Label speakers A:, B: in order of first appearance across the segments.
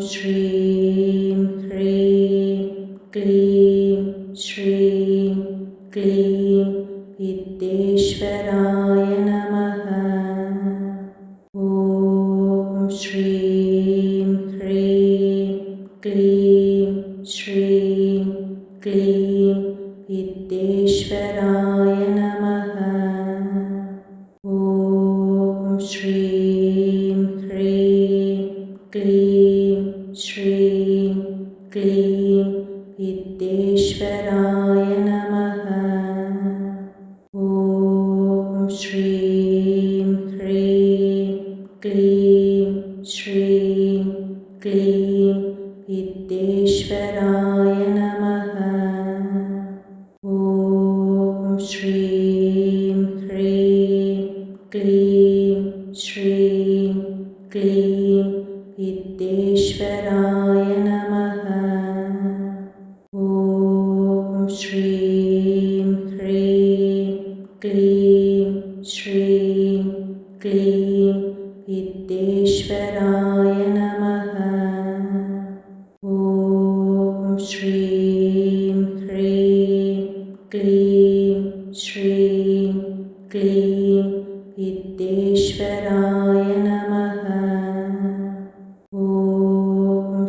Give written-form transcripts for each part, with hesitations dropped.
A: श्रीं ह्रीं क्लीं श्रीं क्लीं विद्येश्वराय नमः। ॐ श्रीं ह्रीं क्लीं श्रीं क्लीं विद्येश्वराय नमः। ॐ श्रीं ह्रीं क्लीं श्रीं क्लीं विद्येश्वराय नमः। ॐ श्रीं ह्रीं क्लीं श्रीं क्लीं विद्येश्वराय नमः। ॐ श्रीं ह्रीं क्लीं श्रीं क्लीं विद्येश्वराय नमः। ॐ श्रीं ह्रीं क्लीं श्रीं क्लीं विद्येश्वराय नमः। ॐ श्रीं ह्रीं क्लीं श्रीं क्लीं विद्येश्वराय नमः। ॐ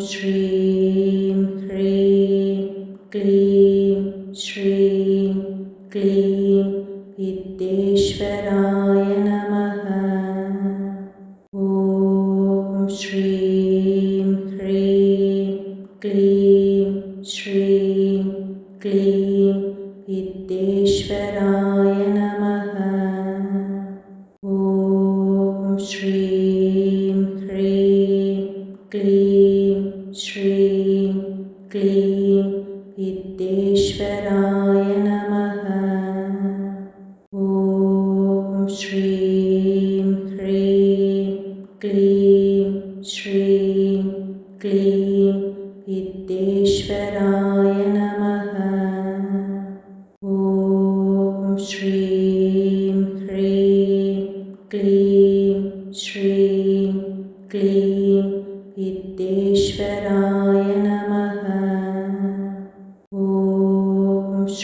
A: श्रीं ह्रीं क्लीं श्रीं क्लीं विद्येश्वराय नमः। ॐ श्रीं ह्रीं क्लीं श्रीं क्लीं विद्येश्वराय नमः। ॐ श्रीं ह्रीं क्लीं श्रीं क्लीं विद्येश्वराय नमः। ॐ श्रीं ह्रीं क्लीं श्रीं क्लीं विद्येश्वराय नमः। ॐ श्रीं ह्रीं क्लीं श्रीं क्लीं विद्येश्वराय नमः। ॐ श्रीं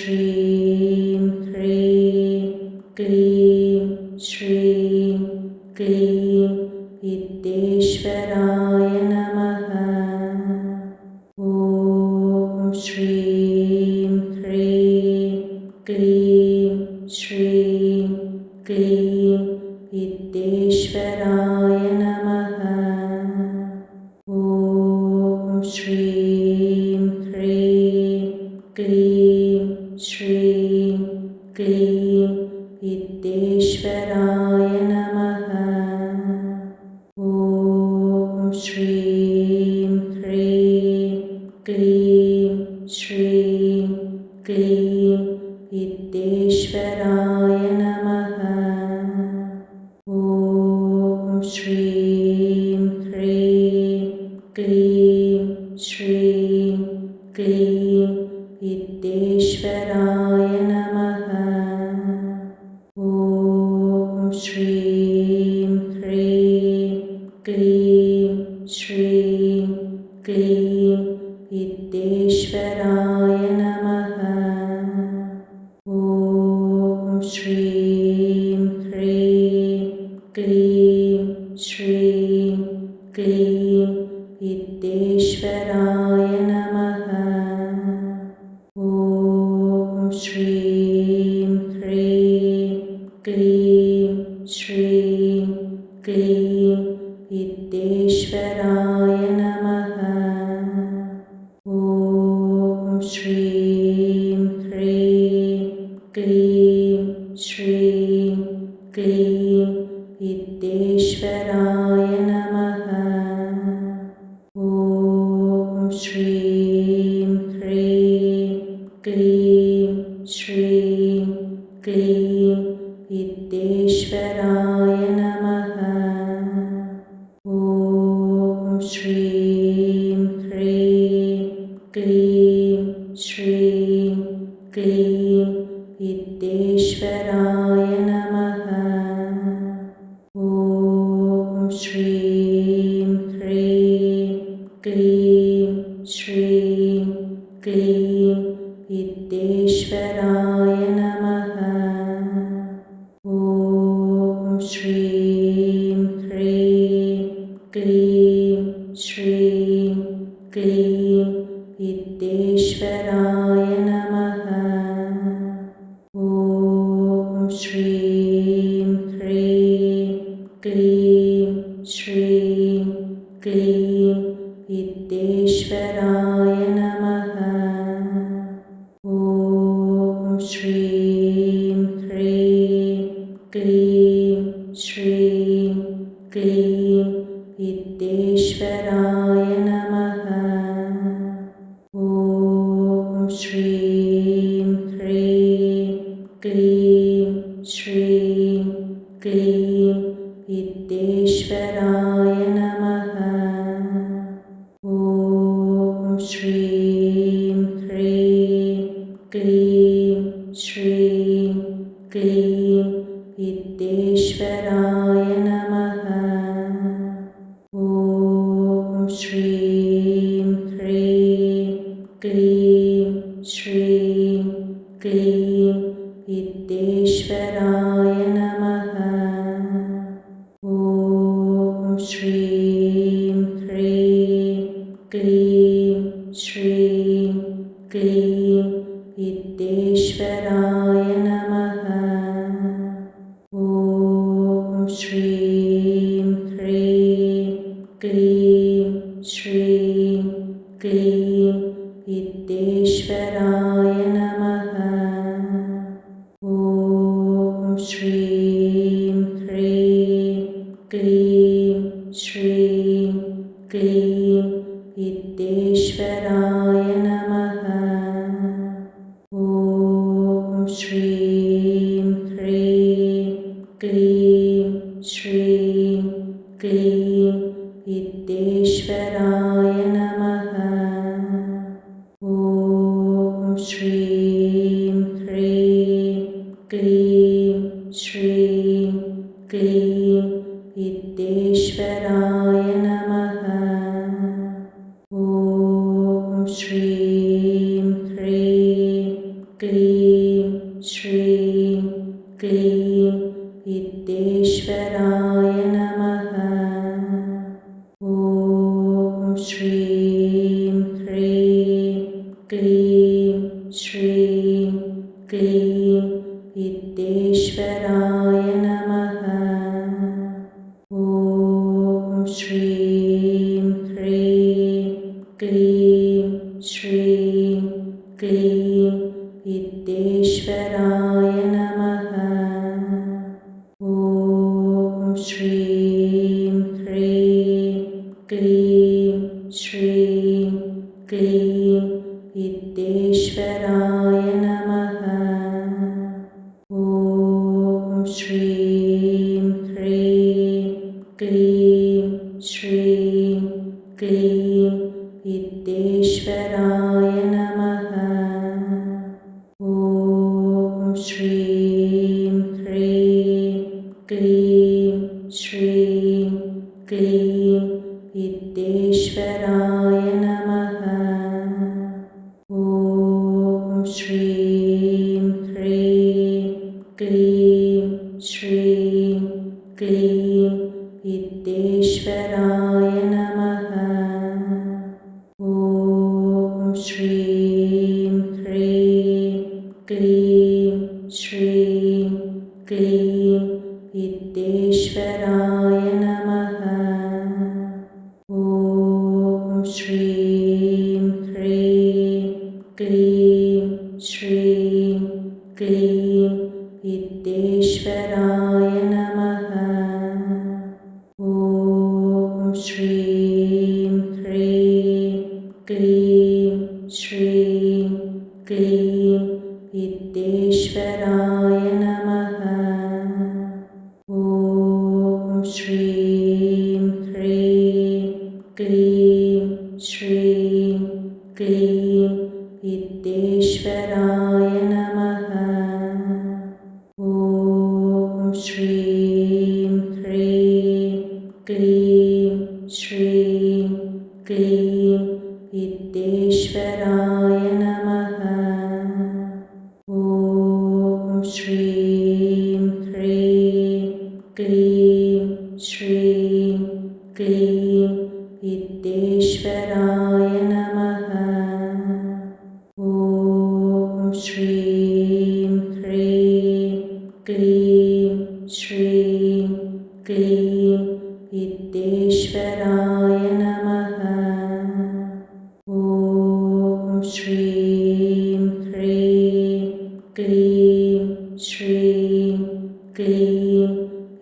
A: ह्रीं क्लीं श्रीं क्लीं विद्येश्वराय नमः। ॐ श्रीं ह्रीं क्लीं श्रीं क्लीं विद्येश्वराय नमः। ॐ श्रीं ह्रीं क्लीं श्रीं क्लीं विद्येश्वराय नमः। ॐ श्रीं ह्रीं क्लीं श्रीं क्लीं विद्येश्वराय नमः। ॐ श्रीं ह्रीं क्लीं श्रीं क्लीं विद्येश्वराय नमः। ॐ श्रीं ह्रीं क्लीं श्रीं क्लीं विद्येश्वराय नमः। ॐ श्रीं ह्रीं क्लीं श्रीं क्लीं विद्येश्वराय नमः। ॐ श्रीं ह्रीं क्लीं श्रीं क्लीं विद्येश्वराय नमः। ॐ श्रीं ह्रीं क्लीं श्रीं क्लीं विद्येश्वराय नमः। ॐ श्रीं ह्रीं क्लीं श्रीं क्लीं विद्येश्वराय नमः। ॐ श्रीं ह्रीं क्लीं श्रीं क्लीं विद्येश्वराय नमः। ॐ श्रीं ह्रीं क्लीं श्रीं क्लीं विद्येश्वराय नमः। ॐ श्रीं ह्रीं क्लीं श्रीं क्लीं विद्येश्वराय नमः। ॐ श्रीं ह्रीं क्लीं श्रीं क्लीं विद्येश्वराय नमः। ॐ श्रीं ह्रीं क्लीं श्रीं क्लीं विद्येश्वराय नमः। ॐ श्रीं ह्रीं क्लीं श्रीं क्लीं विद्येश्वराय नमः। ॐ श्रीं ह्रीं क्लीं श्रीं क्लीं विद्येश्वराय नमः। ॐ श्रीं ह्रीं क्लीं श्रीं क्लीं विद्येश्वराय नमः। ॐ श्रीं ह्रीं क्लीं श्रीं क्लीं विद्येश्वराय नमः। ॐ श्रीं ह्रीं क्लीं श्रीं क्लीं विद्येश्वराय नमः। ॐ श्रीं ह्रीं क्लीं श्रीं क्लीं विद्येश्वराय नमः। ॐ श्रीं ह्रीं क्लीं श्रीं क्लीं विद्येश्वराय नमः। ॐ श्रीं ह्रीं क्लीं श्रीं क्लीं विद्येश्वराय नमः। ॐ श्रीं ह्रीं क्लीं श्रीं क्लीं विद्येश्वराय नमः। ॐ श्रीं ह्रीं क्लीं श्रीं क्लीं विद्येश्वराय नमः। ॐ श्रीं ह्रीं क्लीं श्रीं क्लीं विद्येश्वराय नमः। ॐ श्रीं ह्रीं क्लीं श्रीं क्लीं विद्येश्वराय नमः। ॐ श्रीं ह्रीं क्लीं श्रीं क्लीं विद्येश्वराय नमः। ॐ श्रीं ह्रीं क्लीं श्रीं क्लीं विद्येश्वराय नमः। ॐ श्रीं ह्रीं क्लीं श्रीं क्लीं विद्येश्वराय नमः। ॐ श्रीं ह्रीं क्लीं श्रीं क्लीं विद्येश्वराय नमः। ॐ श्रीं ह्रीं क्लीं श्रीं क्लीं विद्येश्वराय नमः। ॐ श्रीं ह्रीं क्लीं श्रीं क्लीं विद्येश्वराय नमः। ॐ श्रीं ह्रीं क्लीं श्रीं क्लीं विद्येश्वराय नमः। ॐ श्रीं ह्रीं क्लीं श्रीं क्लीं विद्येश्वराय नमः। ॐ श्रीं ह्रीं क्लीं श्रीं क्लीं विद्येश्वराय नमः। ॐ श्रीं ह्रीं क्लीं श्रीं क्लीं विद्येश्वराय नमः। ॐ श्रीं ह्रीं क्लीं श्रीं क्लीं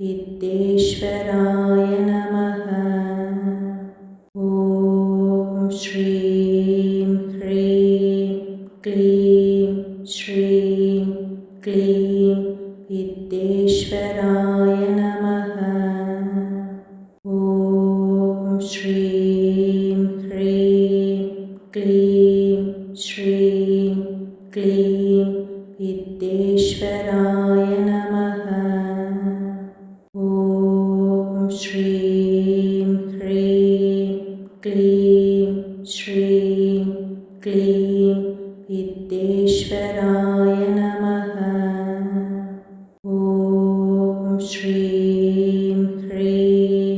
A: विद्येश्वराय नमः। ॐ श्रीं ह्रीं क्लीं श्रीं क्लीं विद्येश्वराय नमः। ॐ श्रीं ह्रीं क्लीं श्रीं क्लीं विद्येश्वराय नमः। ॐ श्रीं ह्रीं क्लीं श्रीं क्लीं विद्येश्वराय नमः। ॐ श्रीं ह्रीं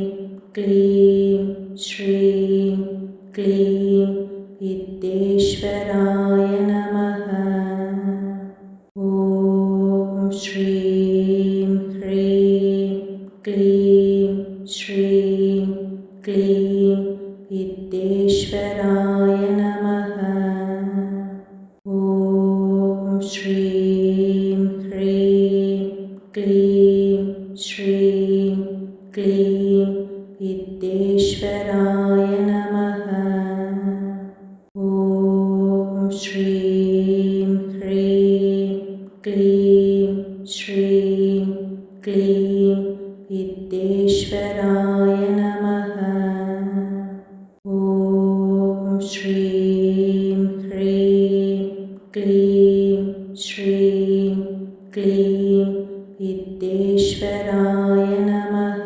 A: क्लीं श्रीं क्लीं विद्येश्वराय नमः। ॐ श्रीं ह्रीं क्लीं श्रीं क्लीं विद्येश्वराय नमः। ॐ श्रीं ह्रीं क्लीं श्रीं क्लीं विद्येश्वराय नमः। ॐ श्रीं ह्रीं क्लीं श्रीं क्लीं विद्येश्वराय नमः। ॐ श्रीं ह्रीं क्लीं श्रीं क्लीं विद्येश्वराय नमः।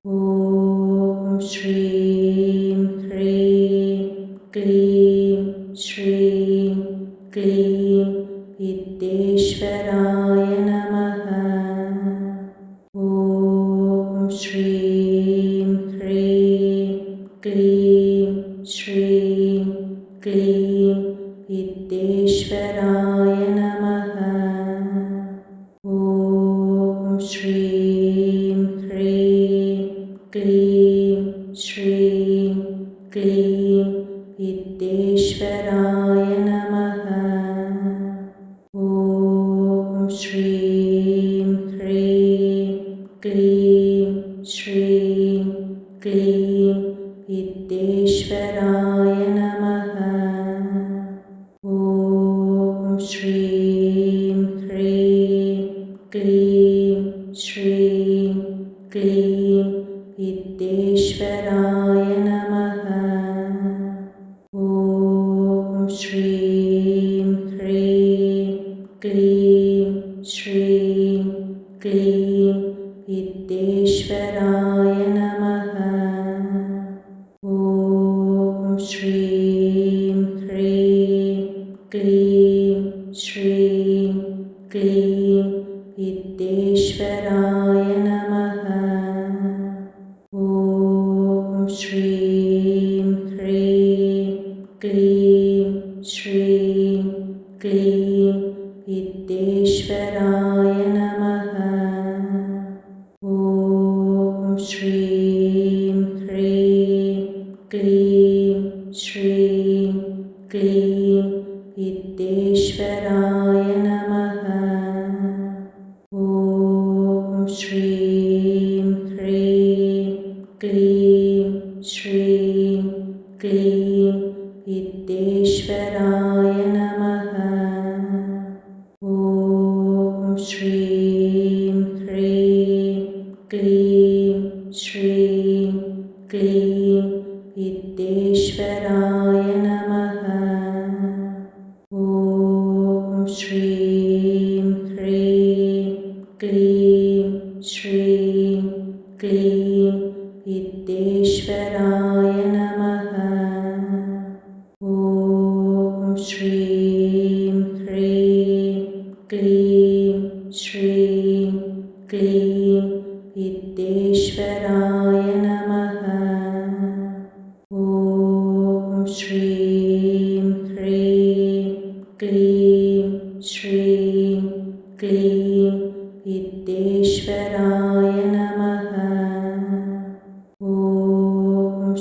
A: ॐ श्रीं ह्रीं क्लीं श्रीं क्लीं विद्येश्वराय नमः। ॐ श्रीं ह्रीं क्लीं श्रीं क्लीं विद्येश्वराय नमः। ॐ श्रीं ह्रीं क्लीं श्रीं क्लीं विद्येश्वराय नमः। ॐ श्रीं ह्रीं क्लीं श्रीं क्लीं विद्येश्वराय नमः। ॐ श्रीं ह्रीं क्लीं श्रीं क्लीं विद्येश्वराय नमः। ॐ श्रीं ह्रीं क्लीं श्रीं क्लीं विद्येश्वराय नमः। ॐ श्रीं ह्रीं क्लीं श्रीं क्लीं विद्येश्वराय नमः। ॐ श्रीं ह्रीं क्लीं श्रीं क्लीं विद्येश्वराय नमः। ॐ श्रीं ह्रीं क्लीं श्रीं क्लीं विद्येश्वराय नमः। ॐ श्रीं ह्रीं क्लीं श्रीं क्लीं विद्येश्वराय नमः। ॐ श्रीं ह्रीं क्लीं श्रीं क्लीं विद्येश्वराय नमः। ॐ श्रीं ह्रीं क्लीं श्रीं क्लीं विद्येश्वराय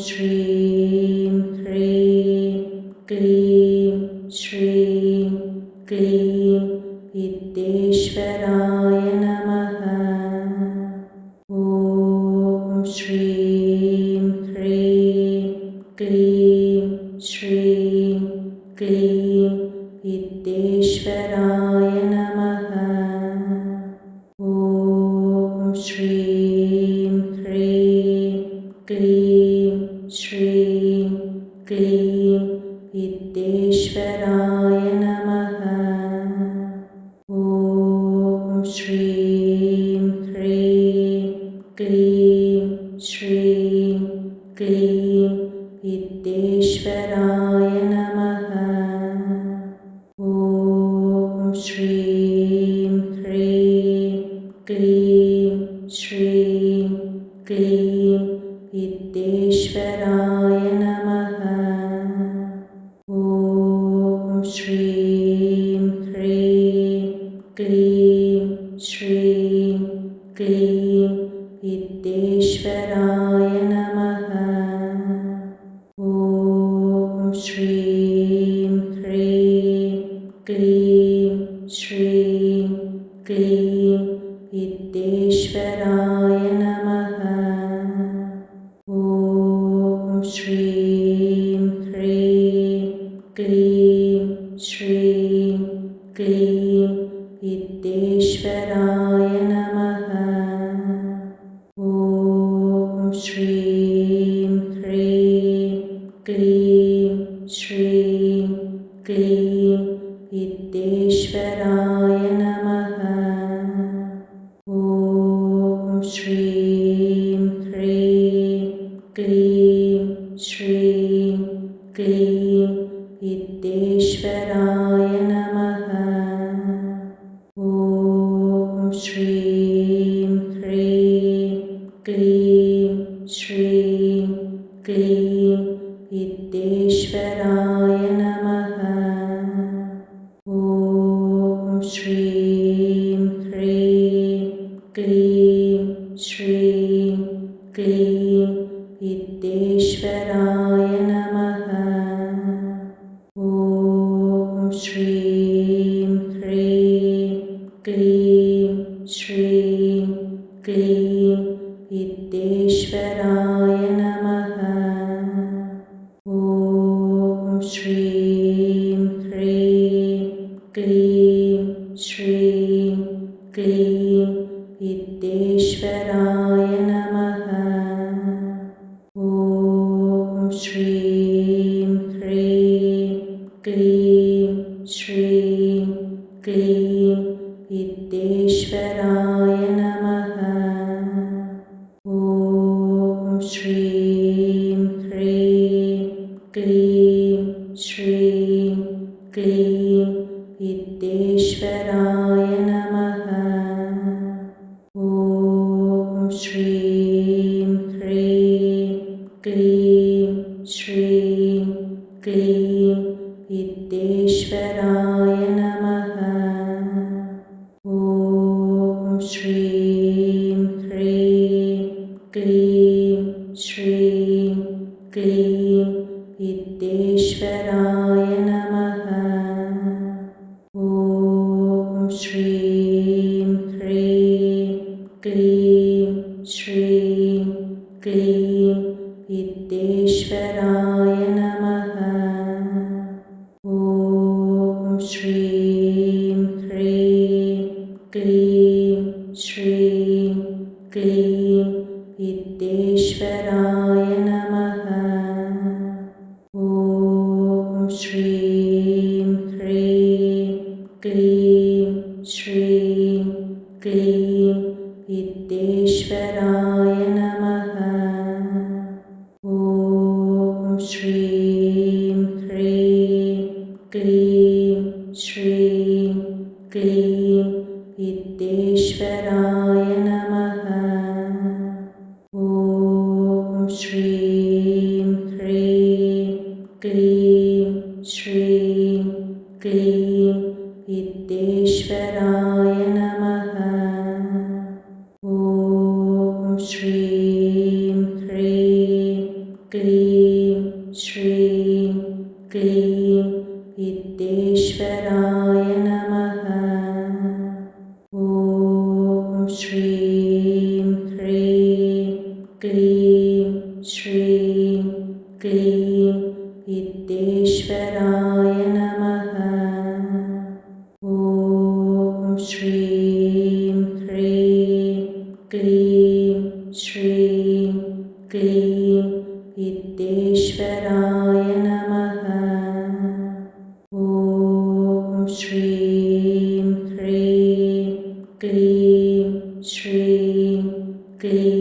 A: श्रीं ह्रीं क्लीं श्रीं क्लीं विद्येश्वराय नमः। ॐ श्रीं ह्रीं क्लीं श्रीं क्लीं विद्येश्वराय नमः। ॐ श्रीं ह्रीं क्लीं श्रीं क्लीं विद्येश्वराय नमः। ॐ श्रीं ह्रीं क्लीं श्रीं क्लीं विद्येश्वराय नमः। ॐ श्रीं ह्रीं क्लीं श्रीं क्लीं विद्येश्वराय नमः। ॐ श्रीं ह्रीं क्लीं श्रीं क्लीं विद्येश्वराय नमः। ॐ श्रीं ह्रीं क्लीं श्रीं क्लीं विद्येश्वराय नमः। ॐ श्रीं ह्रीं क्लीं श्रीं क्लीं विद्येश्वराय नमः। ॐ श्रीं ह्रीं क्लीं श्रीं क्लीं विद्येश्वराय नमः। ॐ श्रीं ह्रीं क्लीं श्रीं क्लीं विद्येश्वराय नमः। ॐ श्रीं ह्रीं क्लीं श्रीं क्लीं विद्येश्वराय नमः। ॐ श्रीं ह्रीं क्लीं श्रीं क्लीं विद्येश्वराय नमः। ॐ श्रीं ह्रीं क्लीं श्रीं क्लीं विद्येश्वराय नमः। ॐ श्रीं ह्रीं क्लीं श्रीं क्लीं विद्येश्वराय नमः। ॐ श्रीं ह्रीं क्लीं श्रीं क्लीं विद्येश्वराय नमः। ॐ श्रीं ह्रीं क्लीं श्रीं क्लीं विद्येश्वराय नमः। ॐ श्रीं ह्रीं क्लीं श्रीं क्लीं विद्येश्वराय नमः। ॐ श्रीं ह्रीं क्लीं श्रीं क्लीं विद्येश्वराय नमः। ॐ श्रीं ह्रीं क्लीं श्रीं क्लीं विद्येश्वराय नमः। ॐ श्रीं ह्रीं क्लीं श्रीं क्लीं विद्येश्वराय नमः। ॐ श्रीं ह्रीं क्लीं श्रीं क्लीं विद्येश्वराय नमः। ॐ श्रीं ह्रीं क्लीं श्रीं क्लीं विद्येश्वराय नमः। ॐ श्रीं ह्रीं क्लीं श्रीं क्लीं विद्येश्वराय नमः। ॐ श्रीं ह्रीं क्लीं श्रीं क्लीं विद्येश्वराय नमः। ॐ श्रीं ह्रीं क्लीं श्रीं क्लीं विद्येश्वराय नमः। ॐ श्रीं ह्रीं क्लीं श्रीं क्लीं विद्येश्वराय नमः। ॐ श्रीं ह्रीं क्लीं श्रीं क्लीं